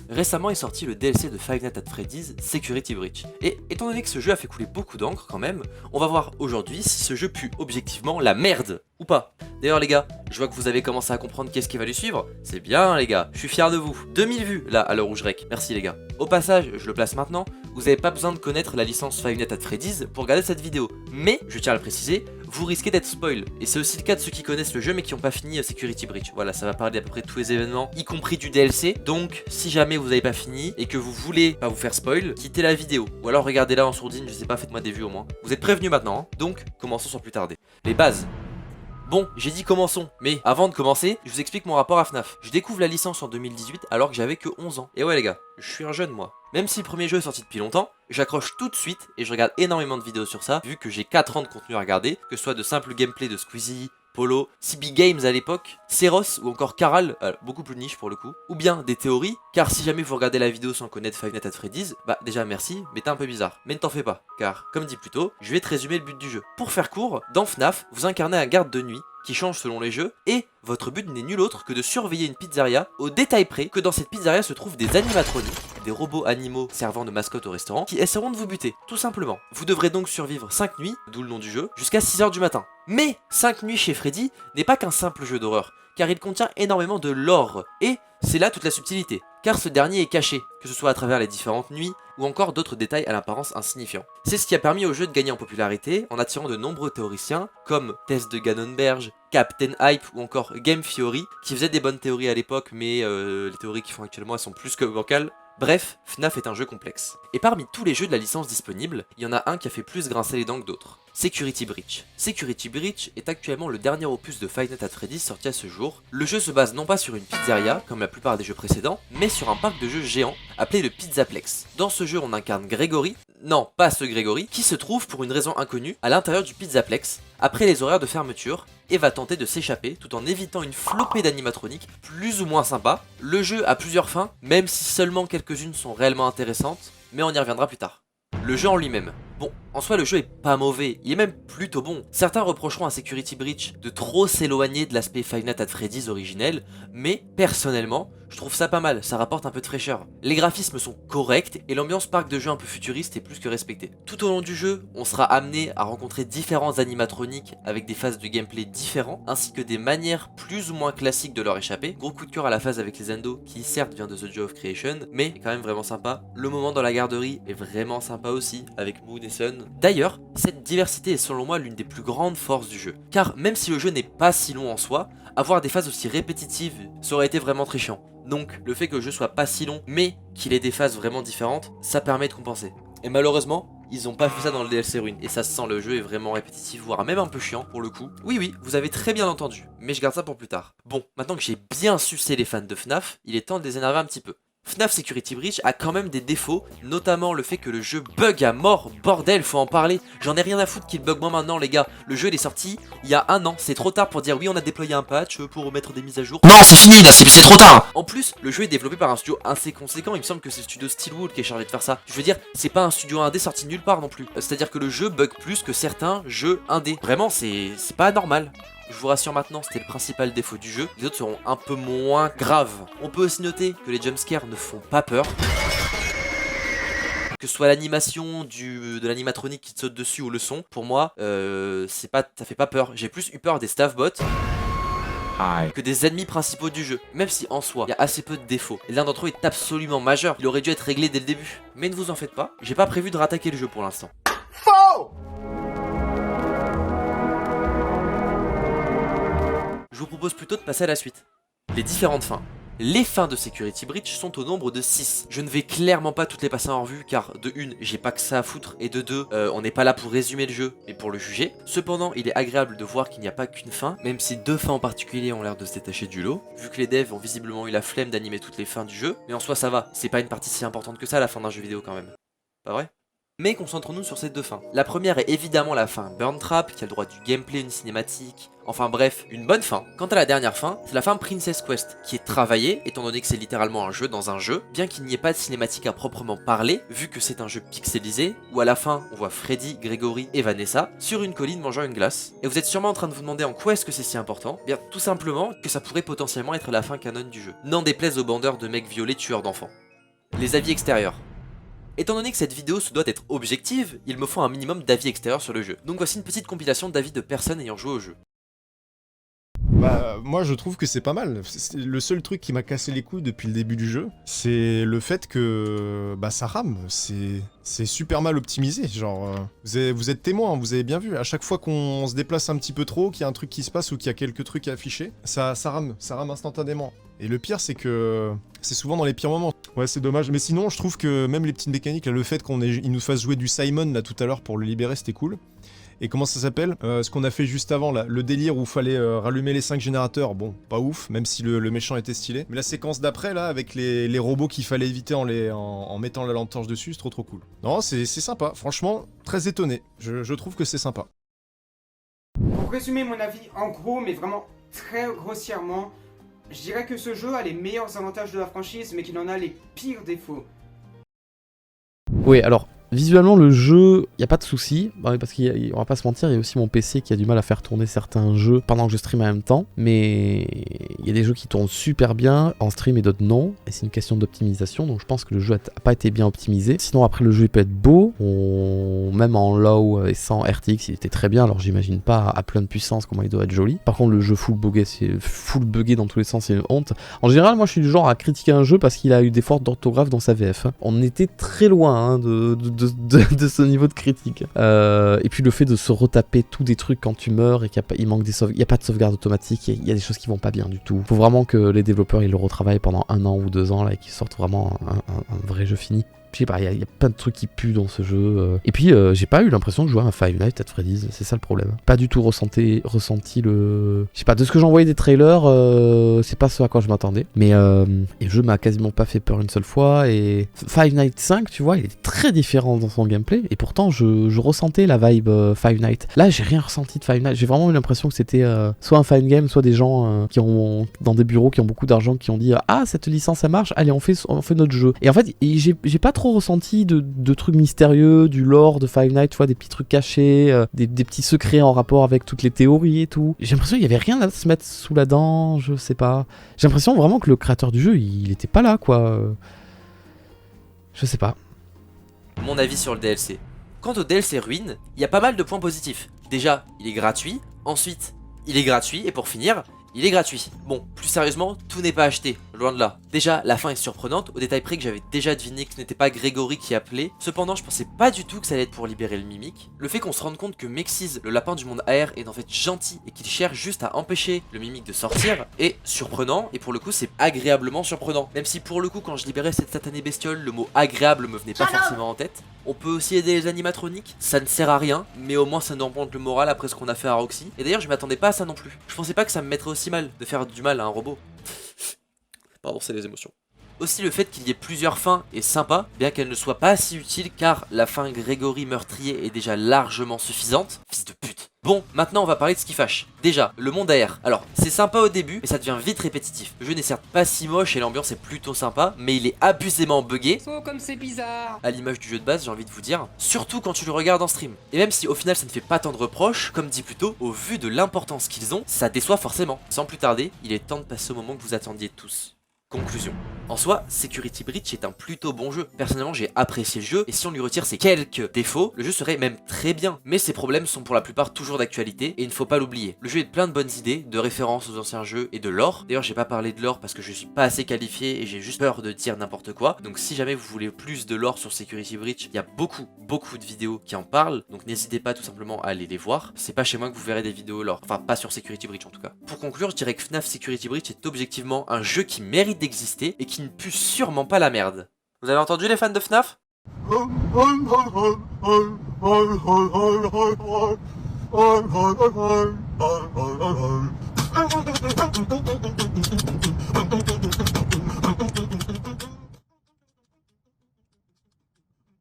Récemment est sorti le DLC de Five Nights at Freddy's Security Breach. Et étant donné que ce jeu a fait couler beaucoup d'encre quand même, on va voir aujourd'hui si ce jeu pue objectivement la merde ou pas. D'ailleurs les gars, je vois que vous avez commencé à comprendre qu'est-ce qui va lui suivre. C'est bien les gars, je suis fier de vous. 2000 vues là à l'heure où je rec. Merci les gars. Au passage, je le place maintenant, vous n'avez pas besoin de connaître la licence Five Nights at Freddy's pour regarder cette vidéo. Mais, je tiens à le préciser, vous risquez d'être spoil. Et c'est aussi le cas de ceux qui connaissent le jeu mais qui n'ont pas fini Security Breach. Voilà, ça va parler d'à peu près de tous les événements, y compris du DLC. Donc, si jamais vous n'avez pas fini et que vous voulez pas vous faire spoil, quittez la vidéo. Ou alors regardez-la en sourdine, je sais pas, faites-moi des vues au moins. Vous êtes prévenus maintenant, hein. Donc, commençons sans plus tarder. Les bases. Bon, j'ai dit commençons, mais avant de commencer, je vous explique mon rapport à FNAF. Je découvre la licence en 2018 alors que j'avais que 11 ans. Et ouais les gars, je suis un jeune moi. Même si le premier jeu est sorti depuis longtemps, j'accroche tout de suite et je regarde énormément de vidéos sur ça, vu que j'ai 4 ans de contenu à regarder, que ce soit de simple gameplay de Squeezie, Polo, CB Games à l'époque, Ceros ou encore Caral, beaucoup plus niche pour le coup, ou bien des théories, car si jamais vous regardez la vidéo sans connaître Five Nights at Freddy's, bah déjà merci, mais t'es un peu bizarre. Mais ne t'en fais pas, car comme dit plus tôt, je vais te résumer le but du jeu. Pour faire court, dans FNAF, vous incarnez un garde de nuit, qui change selon les jeux, et votre but n'est nul autre que de surveiller une pizzeria, au détail près que dans cette pizzeria se trouvent des animatroniques, des robots animaux servant de mascotte au restaurant, qui essaieront de vous buter, tout simplement. Vous devrez donc survivre 5 nuits, d'où le nom du jeu, jusqu'à 6 h du matin. Mais 5 nuits chez Freddy n'est pas qu'un simple jeu d'horreur, car il contient énormément de lore, et c'est là toute la subtilité, car ce dernier est caché, que ce soit à travers les différentes nuits, ou encore d'autres détails à l'apparence insignifiants. C'est ce qui a permis au jeu de gagner en popularité en attirant de nombreux théoriciens comme Tess de Gannonberg, Captain Hype ou encore Game Theory, qui faisaient des bonnes théories à l'époque mais les théories qu'ils font actuellement elles sont plus que bancales. Bref, FNAF est un jeu complexe. Et parmi tous les jeux de la licence disponible, il y en a un qui a fait plus grincer les dents que d'autres. Security Breach. Security Breach est actuellement le dernier opus de Five Nights at Freddy's sorti à ce jour. Le jeu se base non pas sur une pizzeria, comme la plupart des jeux précédents, mais sur un parc de jeux géant appelé le Pizzaplex. Dans ce jeu, on incarne Gregory, non pas ce Gregory, qui se trouve pour une raison inconnue à l'intérieur du Pizzaplex, après les horaires de fermeture, et va tenter de s'échapper tout en évitant une flopée d'animatroniques plus ou moins sympas. Le jeu a plusieurs fins, même si seulement quelques-unes sont réellement intéressantes, mais on y reviendra plus tard. Le jeu en lui-même. Bon, en soi le jeu est pas mauvais, il est même plutôt bon. Certains reprocheront à Security Breach de trop s'éloigner de l'aspect Five Nights at Freddy's originel, mais personnellement, je trouve ça pas mal, ça rapporte un peu de fraîcheur. Les graphismes sont corrects et l'ambiance parc de jeu un peu futuriste est plus que respectée. Tout au long du jeu, on sera amené à rencontrer différents animatroniques avec des phases de gameplay différents, ainsi que des manières plus ou moins classiques de leur échapper. Gros coup de cœur à la phase avec les endos, qui certes vient de The Joy of Creation, mais est quand même vraiment sympa. Le moment dans la garderie est vraiment sympa aussi, avec Moon et Sun. D'ailleurs, cette diversité est selon moi l'une des plus grandes forces du jeu, car même si le jeu n'est pas si long en soi, avoir des phases aussi répétitives, ça aurait été vraiment très chiant. Donc le fait que le jeu soit pas si long, mais qu'il ait des phases vraiment différentes, ça permet de compenser. Et malheureusement, ils ont pas fait ça dans le DLC Ruin, et ça se sent, le jeu est vraiment répétitif, voire même un peu chiant pour le coup. Oui, vous avez très bien entendu, mais je garde ça pour plus tard. Bon, maintenant que j'ai bien sucé les fans de FNAF, il est temps de les énerver un petit peu. FNAF Security Breach a quand même des défauts, notamment le fait que le jeu bug à mort, bordel, faut en parler. J'en ai rien à foutre qu'il bug moi maintenant les gars, le jeu il est sorti il y a 1 an, c'est trop tard pour dire oui on a déployé un patch pour remettre des mises à jour. Non c'est fini là, c'est trop tard. En plus, le jeu est développé par un studio assez conséquent, il me semble que c'est le studio Steelwood qui est chargé de faire ça. Je veux dire, c'est pas un studio indé sorti nulle part non plus. C'est-à-dire que le jeu bug plus que certains jeux indés. Vraiment c'est pas normal. Je vous rassure maintenant, c'était le principal défaut du jeu, les autres seront un peu moins graves. On peut aussi noter que les jumpscares ne font pas peur. Que ce soit l'animation de l'animatronique qui te saute dessus ou le son, pour moi, ça fait pas peur. J'ai plus eu peur des staff bots que des ennemis principaux du jeu, même si en soi, il y a assez peu de défauts. Et l'un d'entre eux est absolument majeur, il aurait dû être réglé dès le début. Mais ne vous en faites pas, j'ai pas prévu de rattaquer le jeu pour l'instant. Faux! Je vous propose plutôt de passer à la suite. Les différentes fins. Les fins de Security Breach sont au nombre de 6. Je ne vais clairement pas toutes les passer en revue car de 1, j'ai pas que ça à foutre et de 2, on n'est pas là pour résumer le jeu mais pour le juger. Cependant, il est agréable de voir qu'il n'y a pas qu'une fin, même si 2 fins en particulier ont l'air de se détacher du lot, vu que les devs ont visiblement eu la flemme d'animer toutes les fins du jeu, mais en soi ça va, c'est pas une partie si importante que ça la fin d'un jeu vidéo quand même. Pas vrai ? Mais concentrons-nous sur ces 2 fins. La première est évidemment la fin Burn Trap, qui a le droit du gameplay, une cinématique, enfin bref, une bonne fin. Quant à la dernière fin, c'est la fin Princess Quest, qui est travaillée, étant donné que c'est littéralement un jeu dans un jeu, bien qu'il n'y ait pas de cinématique à proprement parler, vu que c'est un jeu pixelisé, où à la fin, on voit Freddy, Gregory et Vanessa sur une colline mangeant une glace. Et vous êtes sûrement en train de vous demander en quoi est-ce que c'est si important. Bien, tout simplement que ça pourrait potentiellement être la fin canon du jeu. N'en déplaise aux bandeurs de mecs violés tueurs d'enfants. les avis extérieurs. Étant donné que cette vidéo se doit être objective, il me faut un minimum d'avis extérieurs sur le jeu. Donc voici une petite compilation d'avis de personnes ayant joué au jeu. Bah, moi je trouve que c'est pas mal. Le seul truc qui m'a cassé les couilles depuis le début du jeu, c'est le fait que bah ça rame, c'est super mal optimisé. Genre, vous êtes témoin, vous avez bien vu, à chaque fois qu'on se déplace un petit peu trop, qu'il y a un truc qui se passe ou qu'il y a quelques trucs à afficher, ça rame instantanément. Et le pire, c'est que c'est souvent dans les pires moments. Ouais, c'est dommage. Mais sinon, je trouve que même les petites mécaniques, là, le fait qu'il nous fasse jouer du Simon là tout à l'heure pour le libérer, c'était cool. Et comment ça s'appelle ce qu'on a fait juste avant là, le délire où fallait rallumer les 5 générateurs, bon, pas ouf, même si le méchant était stylé. Mais la séquence d'après là, avec les robots qu'il fallait éviter en mettant la lampe torche dessus, c'est trop cool. Non, c'est sympa, franchement, très étonné. Je trouve que c'est sympa. Pour résumer mon avis en gros, mais vraiment très grossièrement, je dirais que ce jeu a les meilleurs avantages de la franchise, mais qu'il en a les pires défauts. Oui, alors, visuellement, le jeu, il n'y a pas de souci, parce qu'on va pas se mentir, il y a aussi mon PC qui a du mal à faire tourner certains jeux pendant que je stream en même temps, mais il y a des jeux qui tournent super bien en stream et d'autres non, et c'est une question d'optimisation, donc je pense que le jeu n'a pas été bien optimisé. Sinon, après, le jeu il peut être beau, même en low et sans RTX, il était très bien, alors j'imagine pas à pleine puissance comment il doit être joli. Par contre, le jeu full buggé dans tous les sens, c'est une honte. En général, moi je suis du genre à critiquer un jeu parce qu'il a eu des fautes d'orthographe dans sa VF. On était très loin de ce niveau de critique. Et puis le fait de se retaper tous des trucs quand tu meurs et qu'il n'y a pas de sauvegarde automatique, il y a des choses qui vont pas bien du tout. Faut vraiment que les développeurs ils le retravaillent pendant 1 an ou 2 ans là, et qu'ils sortent vraiment un vrai jeu fini. Je sais pas, il y a plein de trucs qui puent dans ce jeu. Et puis, j'ai pas eu l'impression de jouer à un Five Nights at Freddy's, c'est ça le problème. Pas du tout ressenti le... Je sais pas, de ce que j'en voyais des trailers, c'est pas ce à quoi je m'attendais. Mais le jeu m'a quasiment pas fait peur une seule fois. Et Five Nights 5, tu vois, il est très différent dans son gameplay. Et pourtant, je ressentais la vibe Five Nights. Là, j'ai rien ressenti de Five Nights. J'ai vraiment eu l'impression que c'était soit un fine game, soit des gens qui ont, dans des bureaux, qui ont beaucoup d'argent, qui ont dit « Ah, cette licence, ça marche, allez, on fait notre jeu. » Et en fait, j'ai pas trop ressenti de trucs mystérieux, du lore de Five Nights, tu vois, des petits trucs cachés, des petits secrets en rapport avec toutes les théories et tout. J'ai l'impression qu'il y avait rien à se mettre sous la dent, je sais pas. J'ai l'impression vraiment que le créateur du jeu, il était pas là, quoi. Je sais pas. Mon avis sur le DLC. Quant au DLC Ruine, il y a pas mal de points positifs. Déjà, il est gratuit. Ensuite, il est gratuit. Et pour finir, il est gratuit. Bon, plus sérieusement, tout n'est pas acheté, loin de là. Déjà, la fin est surprenante, au détail près que j'avais déjà deviné que ce n'était pas Grégory qui appelait. Cependant, je pensais pas du tout que ça allait être pour libérer le mimique. Le fait qu'on se rende compte que Mexiz, le lapin du monde AR, est en fait gentil et qu'il cherche juste à empêcher le mimique de sortir est surprenant, et pour le coup, c'est agréablement surprenant. Même si pour le coup, quand je libérais cette satanée bestiole, le mot agréable me venait pas forcément en tête. On peut aussi aider les animatroniques, ça ne sert à rien, mais au moins ça nous remonte le moral après ce qu'on a fait à Roxy. Et d'ailleurs, je m'attendais pas à ça non plus. Je pensais pas que ça me mettrait aussi mal de faire du mal à un robot. Pardon, c'est les émotions. Aussi, le fait qu'il y ait plusieurs fins est sympa, bien qu'elle ne soit pas si utile, car la fin Grégory meurtrier est déjà largement suffisante. Fils de pute. Bon, maintenant on va parler de ce qui fâche. Déjà, le monde AR. Alors, c'est sympa au début, mais ça devient vite répétitif. Le jeu n'est certes pas si moche et l'ambiance est plutôt sympa, mais il est abusément buggé. Oh, comme c'est bizarre. À l'image du jeu de base, j'ai envie de vous dire. Surtout quand tu le regardes en stream. Et même si au final ça ne fait pas tant de reproches, comme dit plus tôt, au vu de l'importance qu'ils ont, ça déçoit forcément. Sans plus tarder, il est temps de passer au moment que vous attendiez tous. Conclusion. En soi, Security Breach est un plutôt bon jeu. Personnellement, j'ai apprécié le jeu, et si on lui retire ses quelques défauts, le jeu serait même très bien. Mais ses problèmes sont pour la plupart toujours d'actualité, et il ne faut pas l'oublier. Le jeu est plein de bonnes idées, de références aux anciens jeux et de lore. D'ailleurs, j'ai pas parlé de lore parce que je suis pas assez qualifié et j'ai juste peur de dire n'importe quoi. Donc si jamais vous voulez plus de lore sur Security Breach, il y a beaucoup de vidéos qui en parlent, donc n'hésitez pas tout simplement à aller les voir. C'est pas chez moi que vous verrez des vidéos lore, enfin pas sur Security Breach en tout cas. Pour conclure, je dirais que FNAF Security Breach est objectivement un jeu qui mérite d'exister et qui ne pue sûrement pas la merde. Vous avez entendu les fans de FNAF ?